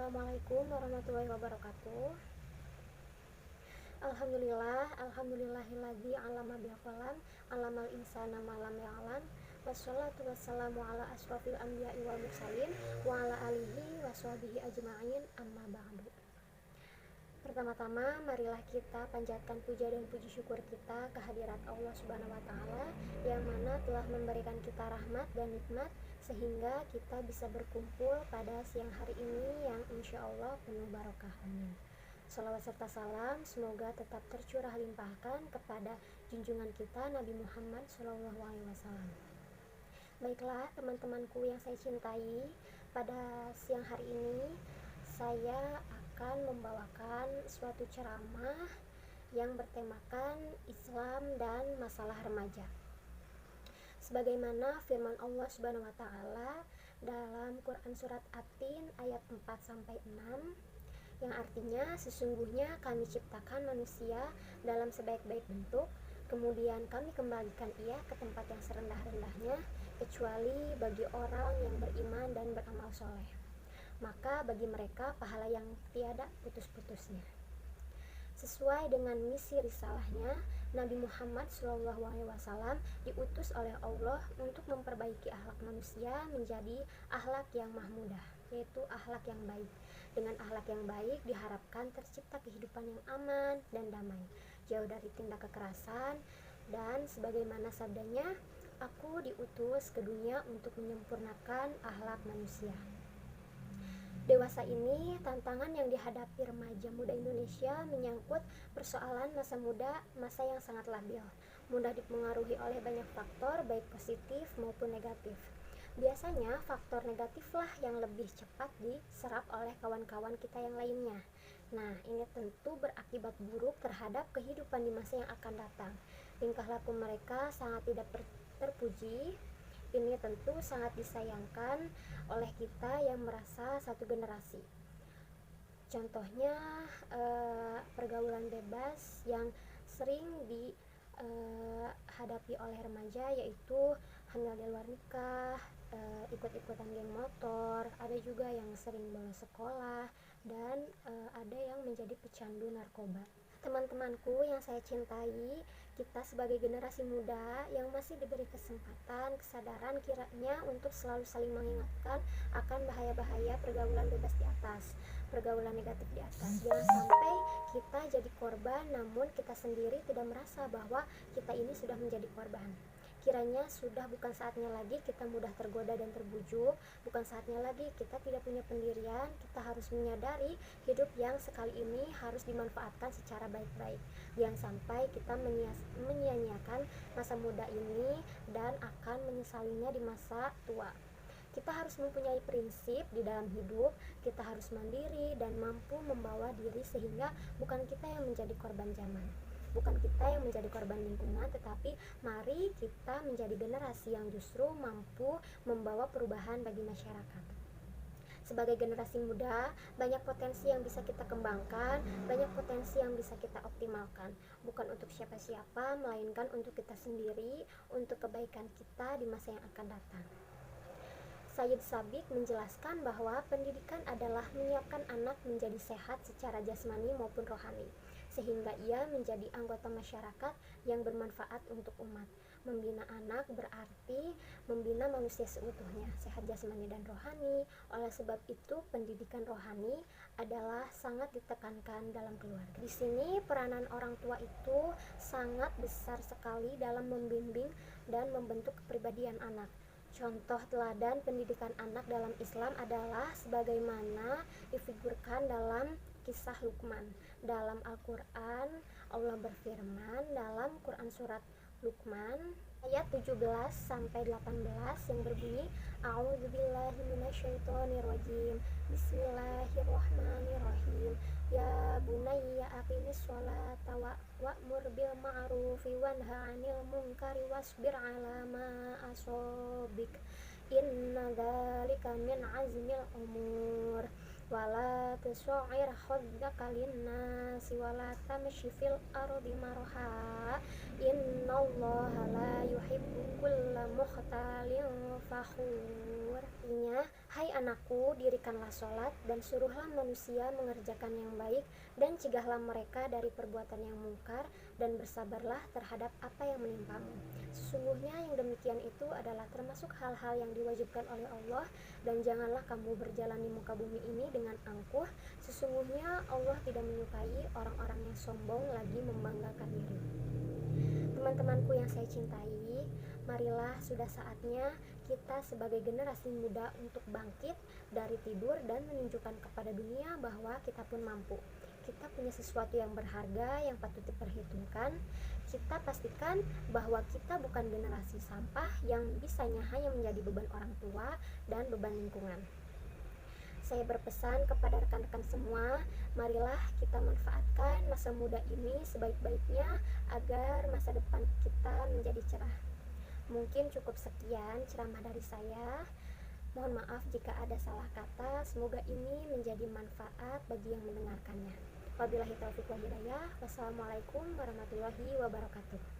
Assalamualaikum warahmatullahi wabarakatuh. Alhamdulillahilladzi 'allama bil qalam, 'allamal insana ma lam ya'lam. Wassalatu wassalamu ala asrofil anbiya'i wal mursalin wa ala alihi washabihi ajma'in, amma ba'du. Pertama-tama, marilah kita panjatkan puja dan puji syukur kita kehadirat Allah Subhanahu wa Ta'ala yang mana telah memberikan kita rahmat dan nikmat sehingga kita bisa berkumpul pada siang hari ini yang insya Allah penuh barokah. Amin. Shalawat serta salam semoga tetap tercurah limpahkan kepada junjungan kita Nabi Muhammad SAW. Baiklah teman-temanku yang saya cintai, pada siang hari ini saya akan membawakan suatu ceramah yang bertemakan Islam dan masalah remaja. Sebagaimana firman Allah Subhanahu wa Ta'ala dalam Quran surat At-Tin ayat 4-6 yang artinya sesungguhnya kami ciptakan manusia dalam sebaik-baik bentuk, kemudian kami kembalikan ia ke tempat yang serendah-rendahnya kecuali bagi orang yang beriman dan beramal soleh, maka bagi mereka pahala yang tiada putus-putusnya. Sesuai dengan misi risalahnya, Nabi Muhammad SAW diutus oleh Allah untuk memperbaiki akhlak manusia menjadi akhlak yang mahmudah, yaitu akhlak yang baik. Dengan akhlak yang baik diharapkan tercipta kehidupan yang aman dan damai, jauh dari tindak kekerasan, dan sebagaimana sabdanya, aku diutus ke dunia untuk menyempurnakan akhlak manusia. Dewasa ini, tantangan yang dihadapi remaja muda Indonesia menyangkut persoalan masa muda, masa yang sangat labil, mudah dipengaruhi oleh banyak faktor baik positif maupun negatif. Biasanya faktor negatiflah yang lebih cepat diserap oleh kawan-kawan kita yang lainnya. Nah, ini tentu berakibat buruk terhadap kehidupan di masa yang akan datang. Tingkah laku mereka sangat tidak terpuji. Ini tentu sangat disayangkan oleh kita yang merasa satu generasi. Contohnya pergaulan bebas yang sering dihadapi oleh remaja, yaitu hamil di luar nikah, ikut-ikutan geng motor, ada juga yang sering bolos sekolah, dan ada yang menjadi pecandu narkoba. Teman-temanku yang saya cintai, kita sebagai generasi muda yang masih diberi kesempatan, kesadaran kiranya untuk selalu saling mengingatkan akan bahaya-bahaya pergaulan bebas di atas, pergaulan negatif di atas. Jangan sampai kita jadi korban namun kita sendiri tidak merasa bahwa kita ini sudah menjadi korban. Kiranya sudah bukan saatnya lagi kita mudah tergoda dan terbujuk, bukan saatnya lagi kita tidak punya pendirian. Kita harus menyadari hidup yang sekali ini harus dimanfaatkan secara baik-baik. Jangan sampai kita menyia-nyiakan masa muda ini dan akan menyesalinya di masa tua. Kita harus mempunyai prinsip di dalam hidup, kita harus mandiri dan mampu membawa diri sehingga bukan kita yang menjadi korban zaman, bukan kita yang menjadi korban lingkungan, tetapi mari kita menjadi generasi yang justru mampu membawa perubahan bagi masyarakat. Sebagai generasi muda, banyak potensi yang bisa kita kembangkan, banyak potensi yang bisa kita optimalkan, bukan untuk siapa-siapa, melainkan untuk kita sendiri, untuk kebaikan kita di masa yang akan datang. Sayyid Sabiq menjelaskan bahwa pendidikan adalah menyiapkan anak menjadi sehat secara jasmani maupun rohani, sehingga ia menjadi anggota masyarakat yang bermanfaat untuk umat. Membina anak berarti membina manusia seutuhnya, sehat jasmani dan rohani. Oleh sebab itu, pendidikan rohani adalah sangat ditekankan dalam keluarga. Di sini peranan orang tua itu sangat besar sekali dalam membimbing dan membentuk kepribadian anak. Contoh teladan pendidikan anak dalam Islam adalah sebagaimana difigurkan dalam kisah Luqman. Dalam Al-Quran, Allah berfirman dalam Quran surat Luqman ayat 17-18 yang berbunyi, A'udzubillahi minasyaitonirrajim, Bismillahirrahmanirrahim, Ya bunayya aqimis sholata wa'mur bil ma'rufi wanha 'anil munkari wasbir 'ala ma asobik, inna dzalika min azmil umur, wala tusha'ir khaddaka linnasi wala tamshi fil ardi maraha, innallaha la yuhibbu kulla mukhtalin fakhur. Artinya, hai anakku, dirikanlah sholat dan suruhlah manusia mengerjakan yang baik dan cegahlah mereka dari perbuatan yang mungkar dan bersabarlah terhadap apa yang menimpamu. Sesungguhnya yang demikian itu adalah termasuk hal-hal yang diwajibkan oleh Allah, dan janganlah kamu berjalan di muka bumi ini dengan angkuh. Sesungguhnya Allah tidak menyukai orang-orang yang sombong lagi membanggakan diri. Teman-temanku yang saya cintai, marilah sudah saatnya kita sebagai generasi muda untuk bangkit dari tidur dan menunjukkan kepada dunia bahwa kita pun mampu. Kita punya sesuatu yang berharga yang patut diperhitungkan. Kita pastikan bahwa kita bukan generasi sampah yang bisanya hanya menjadi beban orang tua dan beban lingkungan. Saya berpesan kepada rekan-rekan semua, marilah kita manfaatkan masa muda ini sebaik-baiknya agar masa depan kita menjadi cerah. Mungkin cukup sekian ceramah dari saya. Mohon maaf jika ada salah kata. Semoga ini menjadi manfaat bagi yang mendengarkannya. Wabillahi taufiq wal hidayah. Wassalamualaikum warahmatullahi wabarakatuh.